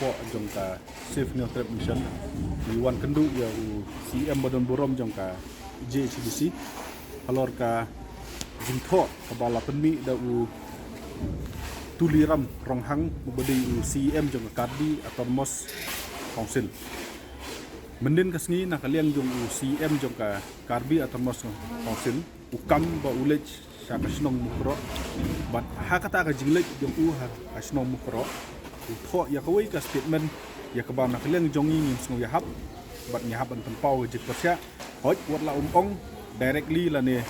po jong ka safe new trip mission iwan kendu ya CM Badan Borom jong ka JHDC halor ka jingtho ka bala penmi da tuliram ronghang mabadi CM jong ka Karbi Autonomous Council mendin kasngi na kaliang jong CM jong ka Karbi Autonomous Council ukam ba ulej sa kasnong mukro but hakata ka jinglek jong ha kasnong mukro tho ya kawai ka statement ya ka ba na kaliang jong ing sung ya hap but nya haban tempau jik persya hoj wat la ong directly la ne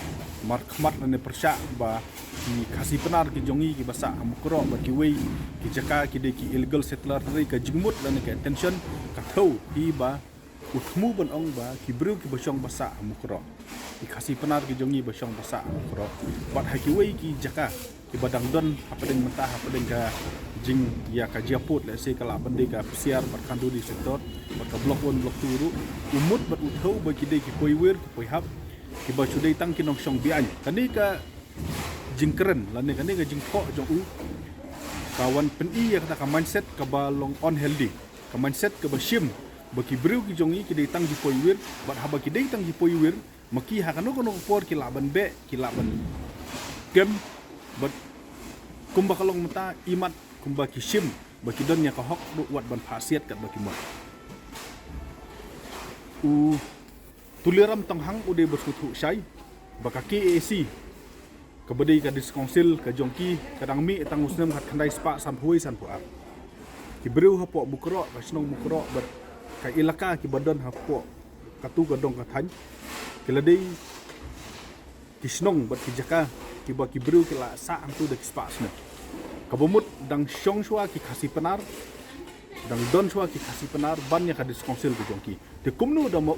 mar khmat la ne persya ba ki khasi penar ki jongi ki basa mukro ba ki wei ki jaka ki de ki illegal settler ri ka jingmut la ne ka tension ka thau hi ba utmu ban ong ba ki bru ki basong basa mukro ki khasi penar ki jongi basong basa mukro bat ha ki wei ki jaka ki badang don hapadeng mentah hapadeng ka jing ya ka japut le se kala bande ka psiar bat kandu di sektor bat ka blok 1 blok 2 ru umut bat uthau ba ki de ki poiwer ki poihap ki ba chudai tang ki nong song bian kani ka jing keren la ne kani ka jing pho jong kawan pen i ya ka mindset ka ba long on healthy ka mindset ka ba shim baki bru ki jongi ki dei tang ji poiwer bat haba ki dei tang ji poiwer maki ha kanu kono por ki laban be ki laban gem bat kumba kalong mata imat kumba ki shim baki don nya ka hok du wat ban phasiat kat baki mat tuliram tang hang ude berskutu sai baka KAC kabadai ka dis council ka jongki kadang mi tang muslim hat khandai spa san huai san pu ki bru ha po bukro ka snong bukro bat ka ilaka ki badan ha po katu gadong ka than kiladei kisnong bat ki jaka ki ba ki bru ki la sa ang tu de spas na kabumut dang shong shwa ki khasi penar dang don shwa ki khasi penar ban nya ka dis council ki jongki te kumnu da ma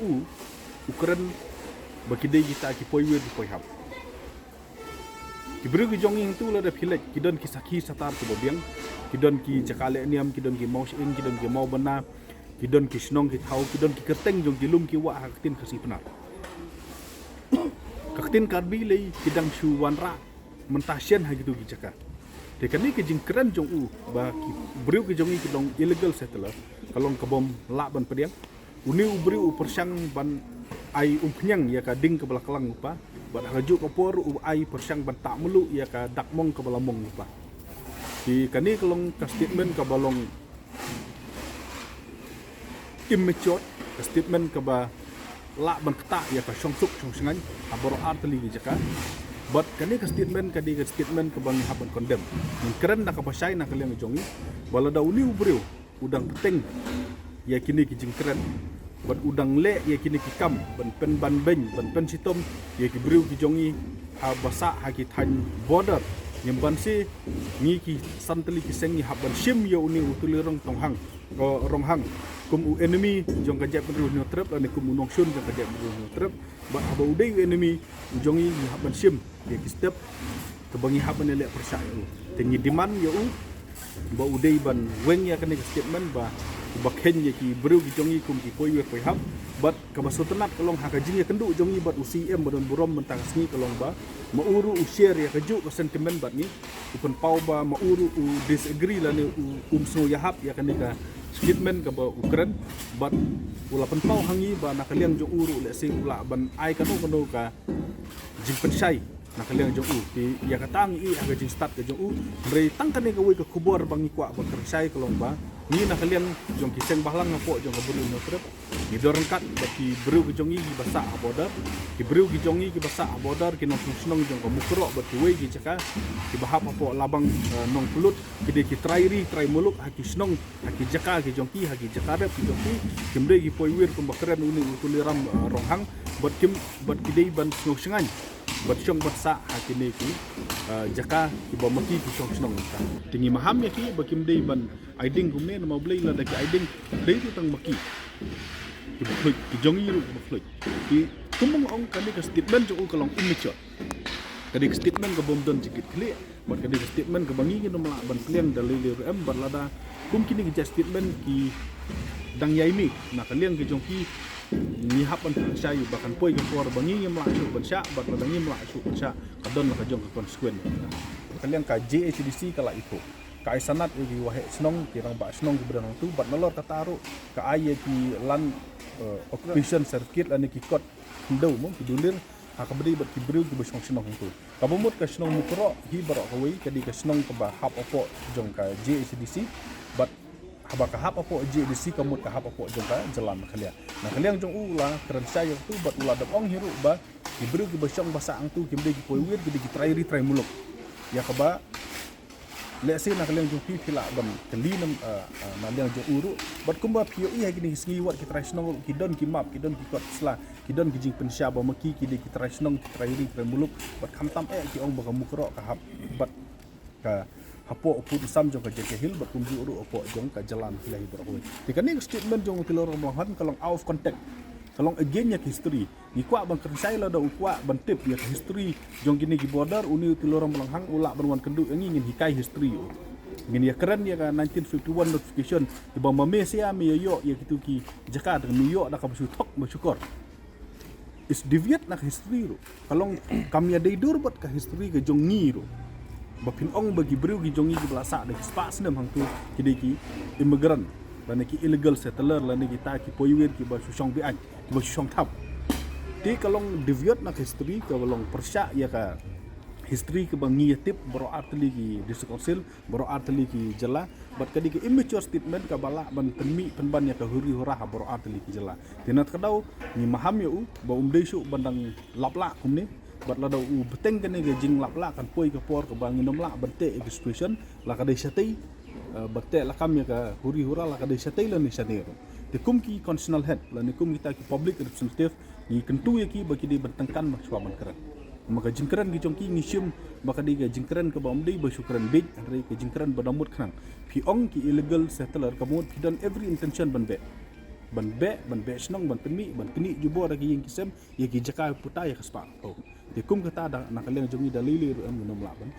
ukren ba ki dei kita ki poiwe di poihap ki bru ki jongi tu la da philek ki don ki sakhi satar ki bobiang ki don ki jakale niam ki don ki maus in ki don ki mau bana kidon ki snong ki thau kidon ki keteng jong kilum ki wa haktin khasi penar kaktin Karbi lei kidang shu wanra mentasien ha gitu ki jaka de kani ki jing keren jong ba ki bru ki jongi ki dong illegal settler kalong kabom la ban pediang uni bru persang ban ai knyang ya ka ding ke belakang lupa bat haju ko por ai persang ban tak melu ya ka dakmong ke belamong lupa ki kani kalong ka statement ka balong immature statement ka ba la ban kata ya ka songsuk songsengan abor artli gi jaka but kani ka statement ka di ka statement ka bang haban condemn mun keren na ka pasai na kaliang jongi wala da uni ubreu udang peteng ya kini ki jing keren but udang le ya kini ki kam ban pen ban ben ban pen sitom ya ki breu ki jongi ha basa ha ki than border nyemban si ngi ki santeli ki sengi haban shim ya uni utulirong tonghang ko ronghang kum enemy jong ka jap beru no trap la ne kum nong shun jong ka jap beru no trap ba haba udai enemy jongi ni haban shim ye ki step ke bangi haban le persya tengi diman ya ba udai ban weng ya kan statement ba bakhen ye ki beru ki jongi kum ki koi we koi hab bat ka basutenat kalong ha ka jing ya kendu jongi bat UCM Badan Borom mentang sngi kalong ba mauru share ya kaju ka sentiment bat ni upun pau ba mauru disagree la ne so ya hab ya kan ka statement ka ba ukren bat ula pen pau hangi ba nakaliang jo uru le sing ula ban ai kanu ka jing pensai nakaliang jo ti ya katang i aga jing start ka jo re tang kan ka we ka kubor bangi kwa ba kersai kalong ba ni nakaliang jong kiseng bahlang ngapo jong kaburu no trep ni dorangkat ba ki bru ki jongi ki basa abodar ki bru ki jongi ki basa abodar ki nong snong jong ka mukro ba ki we ki jaka ki bahap apo labang nong pulut ki de ki trai muluk haki snong haki jaka ki jongki haki jakare ki jongki kimre ki poiwir kum bakren uni utuliram ronghang bat ki dei ban snong sengan bat syong bat sa haki ne ki jaka ki ba maki ki syong snong ta tingi maham ya ki bakim dei ban aiding kumne na mablay la daki aiding dei tu tang maki ki bakloy ki jongi ru bakloy ki kumong ong kani ka statement jo kalong immature kadi statement ka bomdon jikit kli bat kadi statement ka bangi ki no mala ban kliang dalili em barlada kum kini ki statement ki dang yaimi na kaliang ki jongki ni hapan sayu bahkan poi ka por bangi yang mala su ban sya bat bangi mala su ban sya kadon ka jong ka konsekuen kaliang ka JHDC kala itu ka ai sanat gi wahe snong ki rang ba snong gi bran tu bat nolor kata ro ka ai ki lan occupation certificate lan ki kot ndo mo ki dulir akabri bat ki bril ki besong snong tu ka bomut ka snong mukro hi barok ka wei ka di ka snong ka ba hap opo jong ka JCDC bat haba ka hap opo JCDC kamut ka hap opo jong ka jalan khalia na khaliang jong ula kran saya tu bat ula dap ong hiru ba ki bril ki besong basa ang tu ki mde ki poiwir ki try muluk ya ka ba lesi nak liang jong pi pila ban kelinam na liang jong uru bat kumba pio i hagi ni sngi wat ki trasnong ki don ki map ki don ki kot sla ki don ki jing pensya ba maki ki de ki trasnong ki trairi muluk bat kham tam ki ong ba mukro ka hap bat ka hapo put sam jong ka jeke hil bat kumju uru opo jong ka jalan lahi beroi tikani statement jong tilor monghan kalong out of context kalong again yak history ni kwa bang kersai la da ukwa ban tip yak history jong gini gi border uni tilorong melanghang ulak banwan kendu ngin hikai history ngin ya keren ya ka 1951 notification di bang Malaysia mi yo ya kitu ki Jakarta New York da ka bersyukur bersyukur is deviate nak history ro kalong kami ada dur bat ka history ke jong ni ro bapin ong bagi briu gi jong gi belasa de spas nem hang tu ki immigrant lan ki illegal settler lan kita ki poiwir ki ba susong bi an ki ba susong thap ti kalong deviate nak history ka kalong persya ya ka history ke bangi tip bro artli ki district council bro artli ki jela bat kadi ki immature statement ka bala ban penmi penban ya ka huri hura bro artli ki jela tinat kadau ni maham ya ba desu bandang lapla kumni bat la dau beteng kene ge jing lapla kan poi ka por ka banginom la bante expression la ka dei satai bakte lakam ya ka huri hura la ka de satai la ni sanero te kum ki constitutional head la ni kum kita ki public representative ni kentu ya ki baki de bentangkan mahasiswa keran maka jingkran ki jongki ngisium maka de ga jingkran ka bamdei ba syukran big re ka jingkran badamut khan pi ong ki illegal settler kamut ki dan every intention ban be snong ban penmi ban kini jubo ra ki yang kisem ya ki jaka putai ka spa te kum kata da nakalian jongi dalili ru am nom la ban